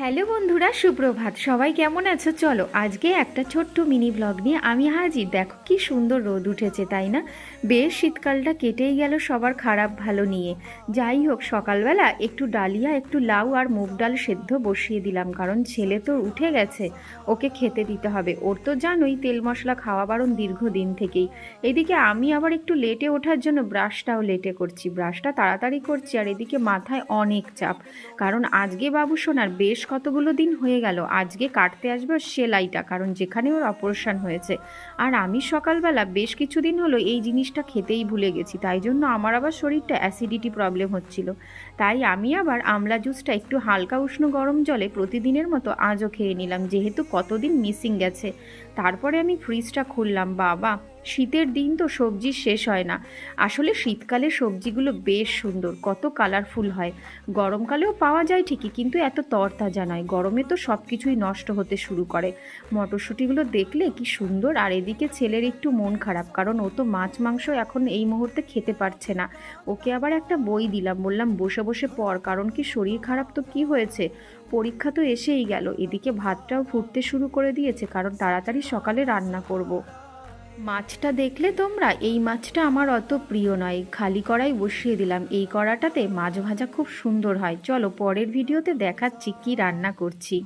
Hello বন্ধুরা, সুপ্রভাত। সবাই কেমন আছো? চলো আজকে একটা ছোট্ট মিনি ব্লগ নিয়ে আমি হাজির। দেখো কি সুন্দর রোদ উঠেছে, তাই না? বেশ শীতকালটা কেটেই গেল সবার খারাপ ভালো নিয়ে। যাই হোক, সকালবেলা একটু ডালিয়া, একটু লাউ আর মুগ ডাল সেদ্ধ বসিয়ে দিলাম, কারণ ছেলে তো উঠে গেছে, ওকে খেতে দিতে হবে। ওর তো জানোই তেল মশলা খাওয়া বারণ দীর্ঘদিন থেকেই। এদিকে আমি আবার একটু লেটে ওঠার জন্য ব্রাশটাও লেটে করছি, ব্রাশটা তাড়াতাড়ি করছি। আর এদিকে মাথায় অনেক চাপ, কারণ আজকে বাবু সোনার বেশ কতগুলো দিন হয়ে গেল আজকে কাটতে আসবে ওর সেলাইটা, কারণ যেখানে ওর অপারেশন হয়েছে। আর আমি সকালবেলা বেশ কিছুদিন হলো এই জিনিসটা খেতেই ভুলে গেছি, তাই জন্য আমার আবার শরীরটা অ্যাসিডিটি প্রবলেম হচ্ছিল। তাই আমি আবার আমলা জুসটা একটু হালকা উষ্ণ গরম জলে প্রতিদিনের মতো আজও খেয়ে নিলাম, যেহেতু কতদিন মিসিং গেছে। তারপরে আমি ফ্রিজটা খুললাম। বাবা, শীতের দিন তো সবজি শেষ হয় না। আসলে শীতকালে সবজিগুলো বেশ সুন্দর, কত কালারফুল হয়। গরমকালেও পাওয়া যায় ঠিকই, কিন্তু এত তরতাজা নয়। গরমে তো সব কিছুই নষ্ট হতে শুরু করে। মটরশুঁটিগুলো দেখলে কি সুন্দর। আর এদিকে ছেলের একটু মন খারাপ, কারণ ও তো মাছ মাংস এখন এই মুহূর্তে খেতে পারছে না। ওকে আবার একটা বই দিলাম, বললাম বসে বসে পড়, কারণ কি শরীর খারাপ তো কি হয়েছে, পরীক্ষা তো এসেই গেল। এদিকে ভাতটাও ফুটতে শুরু করে দিয়েছে, কারণ তাড়াতাড়ি সকালে রান্না করব। মাছটা দেখলে তোমরা, এই মাছটা আমার অত প্রিয় নয়, খালি কড়াই বসিয়ে দিলাম। এই কড়াটাতে মাছ ভাজা খুব সুন্দর হয়। চলো পরের ভিডিওতে দেখাচ্ছি কি রান্না করছি।